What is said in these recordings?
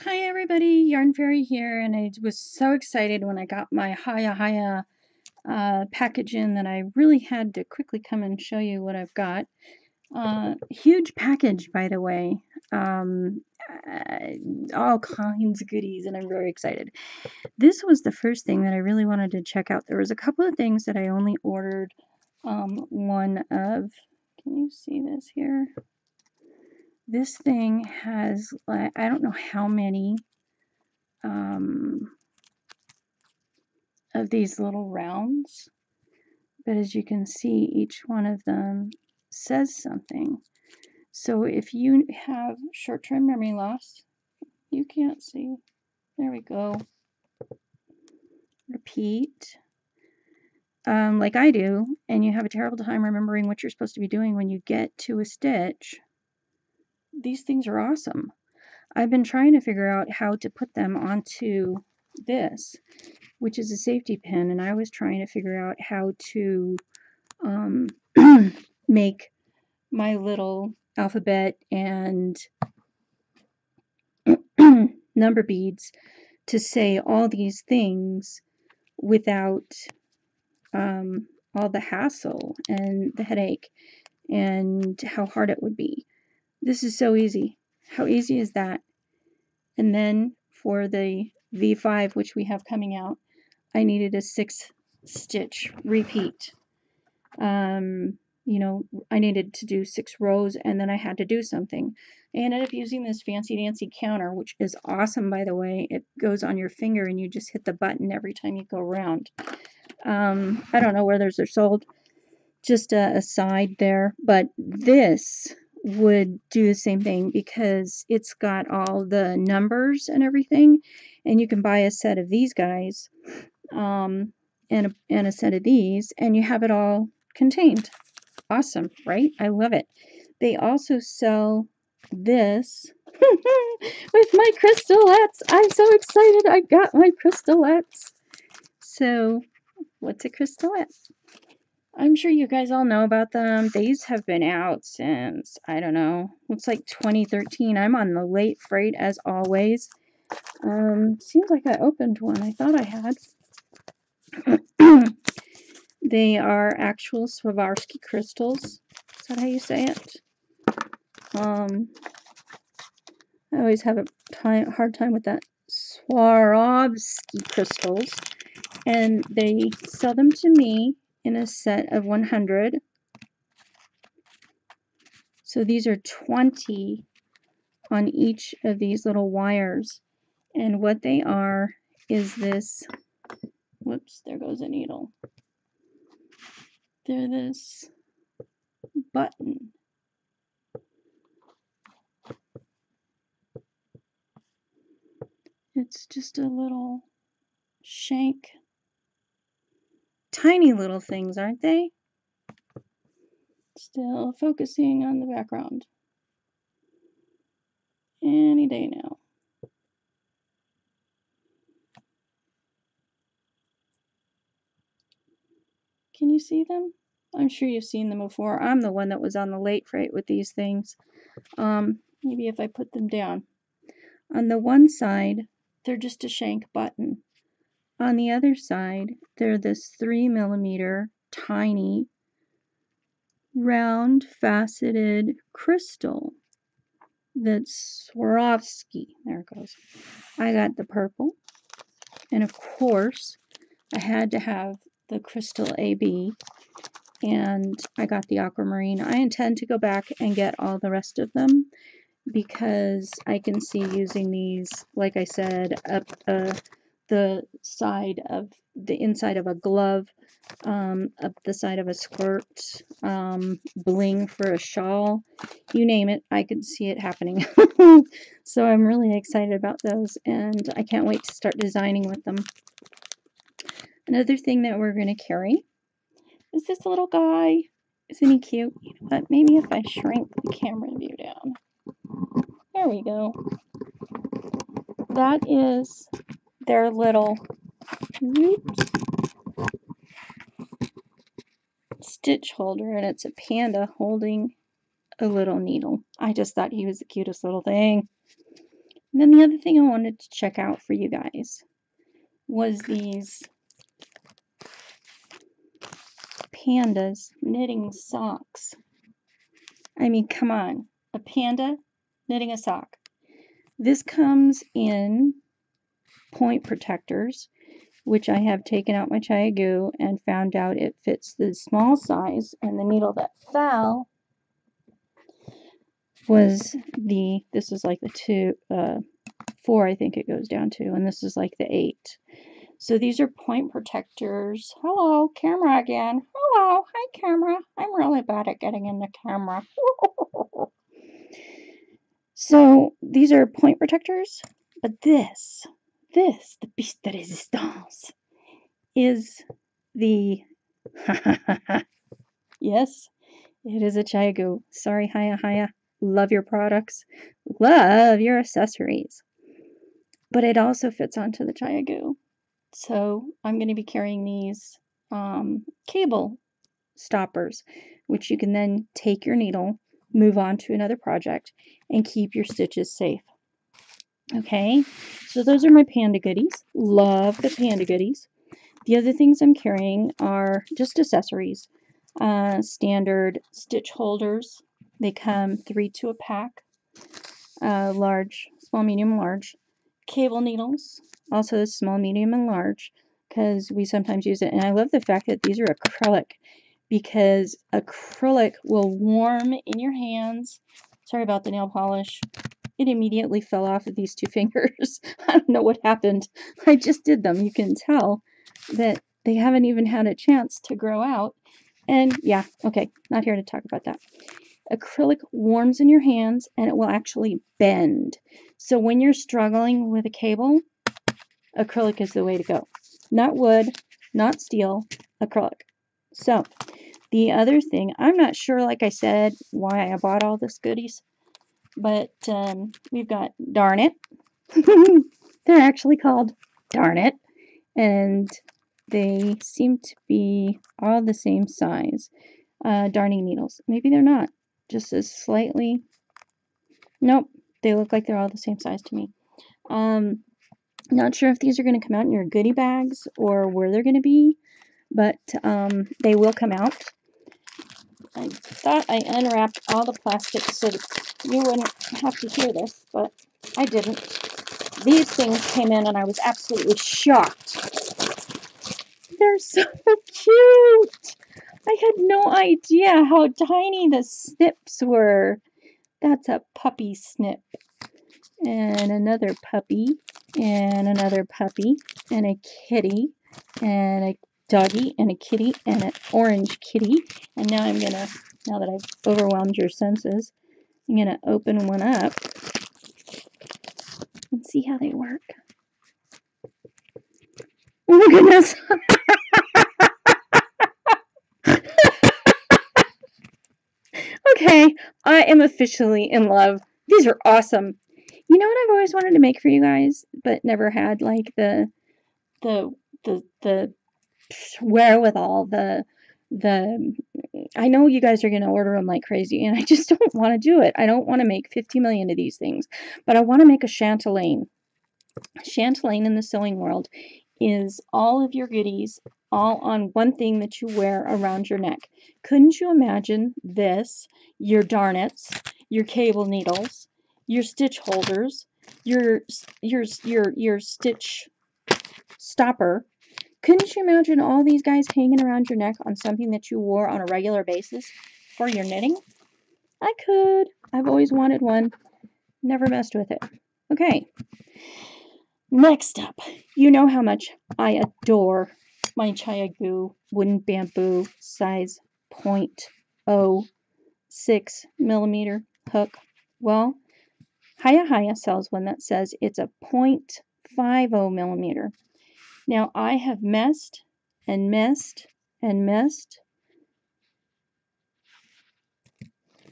Hi everybody, Yarn Fairy here, and I was so excited when I got my HiyaHiya package in that I really had to quickly come and show you what I've got. Huge package, by the way. All kinds of goodies, and I'm very excited. This was the first thing that I really wanted to check out. There was a couple of things that I only ordered one of. Can you see this here? This thing has, like, I don't know how many of these little rounds, but as you can see, each one of them says something. So if you have short-term memory loss, you can't see. There we go. Repeat. Like I do, and you have a terrible time remembering what you're supposed to be doing when you get to a stitch. These things are awesome. I've been trying to figure out how to put them onto this, which is a safety pin, and I was trying to figure out how to make my little alphabet and number beads to say all these things without all the hassle and the headache and how hard it would be. This is so easy. How easy is that? And then for the V5, which we have coming out, I needed a 6-stitch repeat. You know, I needed to do 6 rows, and then I had to do something. I ended up using this fancy dancy counter, which is awesome, by the way. It goes on your finger, and you just hit the button every time you go around. I don't know where those are sold. Just a side there, but this would do the same thing because it's got all the numbers and everything, and you can buy a set of these guys and a set of these, and you have it all contained. Awesome, right? I love it. They also sell this with my crystalettes. I'm so excited I got my crystalettes. So, what's a crystalette? I'm sure you guys all know about them. These have been out since, I don't know, looks like 2013. I'm on the late freight as always. Seems like I opened one. I thought I had. They are actual Swarovski crystals. Is that how you say it? I always have a hard time with that. Swarovski crystals. And they sell them to me in a set of 100. So these are 20 on each of these little wires. And what they are is this, whoops, there goes a needle. They're this button. It's just a little shank. Tiny little things, aren't they? Still focusing on the background. Any day now. Can you see them? I'm sure you've seen them before. I'm the one that was on the late freight with these things. Maybe if I put them down. On the one side, they're just a shank button. On the other side, they're this 3mm tiny round faceted crystal that's Swarovski. There it goes. I got the purple, and of course I had to have the crystal AB, and I got the aquamarine. I intend to go back and get all the rest of them because I can see using these, like I said, up the side of the inside of a glove, up the side of a skirt, bling for a shawl, you name it, I could see it happening. So I'm really excited about those, and I can't wait to start designing with them. Another thing that we're going to carry is this little guy. Isn't he cute? You know what? Maybe if I shrink the camera view down. There we go. That is their little stitch holder, and it's a panda holding a little needle. I just thought he was the cutest little thing. And then the other thing I wanted to check out for you guys was these Pandas knitting socks. I mean, come on, a panda knitting a sock. This comes in point protectors, which I have taken out my HiyaHiya and found out it fits the small size, and the needle that fell was this is like the 4 I think it goes down to, and this is like the 8. So these are point protectors. Hello, camera again. Hello, hi camera. I'm really bad at getting in the camera. So these are point protectors, but this, the piece de resistance, is the, yes, it is a HiyaHiya. Sorry, HiyaHiya. Love your products. Love your accessories. But it also fits onto the HiyaHiya. So I'm going to be carrying these cable stoppers, which you can then take your needle, move on to another project, and keep your stitches safe. Okay, so those are my Panda goodies. Love the Panda goodies. The other things I'm carrying are just accessories. Standard stitch holders. They come 3 to a pack. Large, small, medium, large. Cable needles, also small, medium, and large, because we sometimes use it. And I love the fact that these are acrylic, because acrylic will warm in your hands. Sorry about the nail polish. It immediately fell off of these 2 fingers. I don't know what happened. I just did them. You can tell that they haven't even had a chance to grow out. And yeah, okay, not here to talk about that. Acrylic warms in your hands and it will actually bend. So when you're struggling with a cable, acrylic is the way to go. Not wood, not steel, acrylic. So the other thing, I'm not sure, like I said, why I bought all this goodies, but we've got Darn It. They're actually called Darn It, and they seem to be all the same size. Darning needles. Maybe they're not. Just as slightly. Nope, they look like they're all the same size to me. Not sure if these are going to come out in your goodie bags or where they're going to be, but they will come out. I thought I unwrapped all the plastic so that you wouldn't have to hear this, but I didn't. These things came in and I was absolutely shocked. They're so cute! I had no idea how tiny the snips were. That's a puppy snip. And another puppy. And another puppy. And a kitty. And a doggy. And a kitty. And an orange kitty. And now now that I've overwhelmed your senses, I'm going to open one up and see how they work. Oh my goodness! Okay, I am officially in love. These are awesome. You know what I've always wanted to make for you guys, but never had, like the wherewithal, I know you guys are going to order them like crazy, and I just don't want to do it. I don't want to make 50 million of these things, but I want to make a chatelaine. Chatelaine in the sewing world is all of your goodies all on one thing that you wear around your neck. Couldn't you imagine this? Your darnets, your cable needles, your stitch holders, your stitch stopper. Couldn't you imagine all these guys hanging around your neck on something that you wore on a regular basis for your knitting? I could. I've always wanted one. Never messed with it. Okay. Next up, you know how much I adore my HiyaHiya wooden bamboo size 0.06 millimeter hook. Well, HiyaHiya sells one that says it's a 0.50 millimeter. Now, I have messed and messed and messed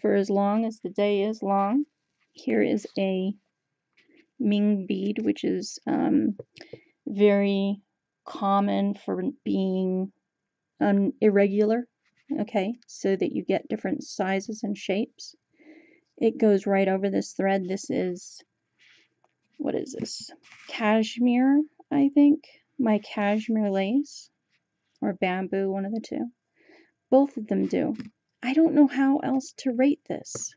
for as long as the day is long. Here is a Ming bead, which is very common for being irregular, okay, so that you get different sizes and shapes. It goes right over this thread. This is what is this? Cashmere, I think. My cashmere lace. Or bamboo, one of the two. Both of them do. I don't know how else to rate this.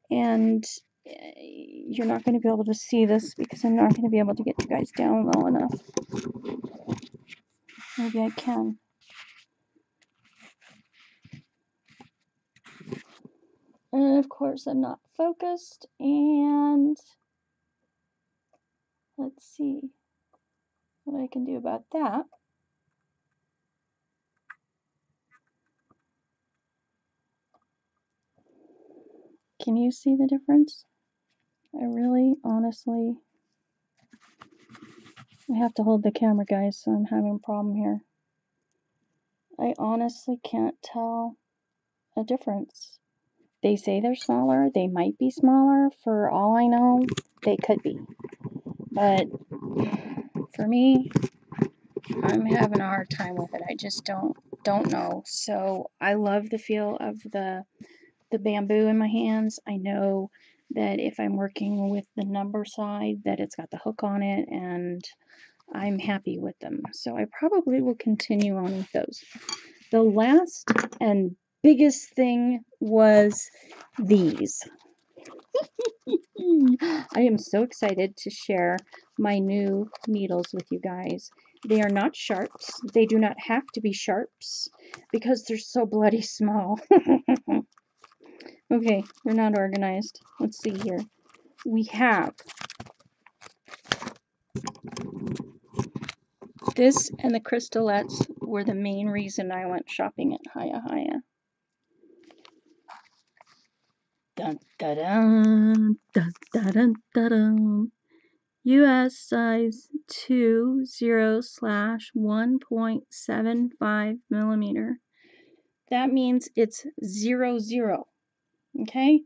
And you're not going to be able to see this because I'm not going to be able to get you guys down low enough. Maybe I can. And of course I'm not focused, and let's see what I can do about that. Can you see the difference? I really, honestly, I have to hold the camera, guys, so I'm having a problem here. I honestly can't tell a difference. They say they're smaller. They might be smaller. For all I know, they could be. But for me, I'm having a hard time with it. I just don't know. So I love the feel of the bamboo in my hands. I know that if I'm working with the number side, that it's got the hook on it, and I'm happy with them. So I probably will continue on with those. The last and biggest thing was these. I am so excited to share my new needles with you guys. They are not sharps. They do not have to be sharps because they're so bloody small. Okay, we're not organized. Let's see here. We have this, and the crystalettes were the main reason I went shopping at HiyaHiya. Dun, dun, dun, dun, dun, dun, dun, dun. US size 20/1.75 millimeter. That means it's 00. Okay?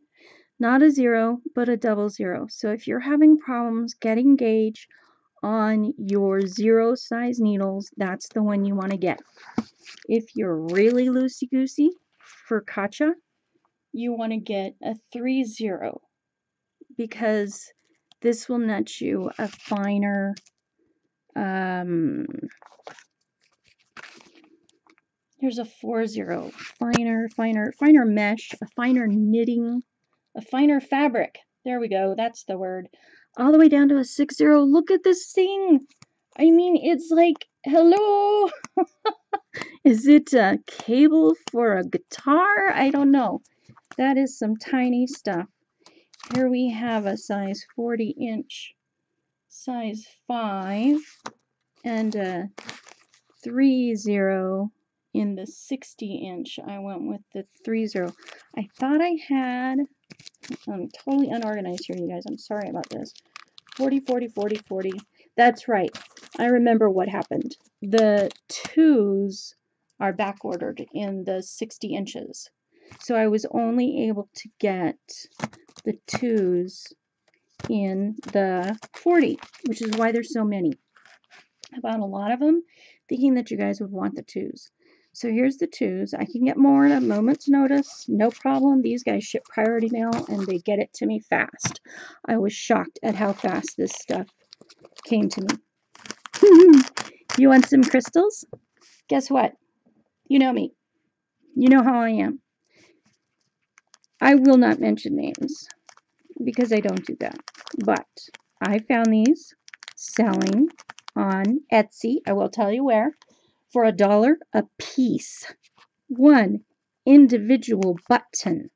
Not a 0, but a 00. So if you're having problems getting gauge on your 0 size needles, that's the one you want to get. If you're really loosey-goosey for Kacha, you want to get a 30 because this will net you a finer here's a 40, finer mesh, a finer knitting, a finer fabric. There we go, that's the word. All the way down to a 60. Look at this thing. I mean, it's like, hello. Is it a cable for a guitar? I don't know. That is some tiny stuff. Here we have a size 40-inch, size 5, and a 30 in the 60-inch. I went with the 30. I thought I had, I'm totally unorganized here, you guys. I'm sorry about this. 40, 40, 40, 40. That's right. I remember what happened. The 2s are back ordered in the 60 inches. So I was only able to get the 2s in the 40, which is why there's so many. I bought a lot of them thinking that you guys would want the 2s. So here's the 2s. I can get more at a moment's notice, no problem. These guys ship priority mail and they get it to me fast. I was shocked at how fast this stuff came to me. You want some crystals? Guess what? You know me. You know how I am. I will not mention names because I don't do that. But I found these selling on Etsy. I will tell you where. For $1 a piece. One individual button.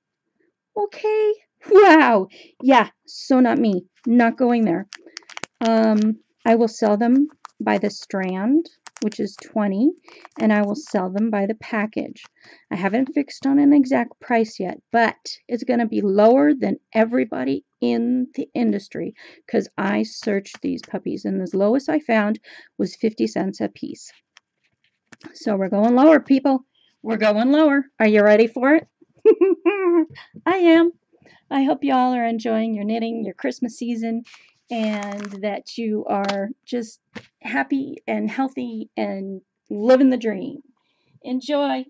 Okay. Wow. Yeah, so not me. Not going there. I will sell them by the strand, which is 20, and I will sell them by the package. I haven't fixed on an exact price yet, but it's going to be lower than everybody in the industry because I searched these puppies, and the lowest I found was 50 cents a piece. So we're going lower, people. We're going lower. Are you ready for it? I am. I hope you all are enjoying your knitting, your Christmas season, and that you are just happy and healthy and living the dream. Enjoy.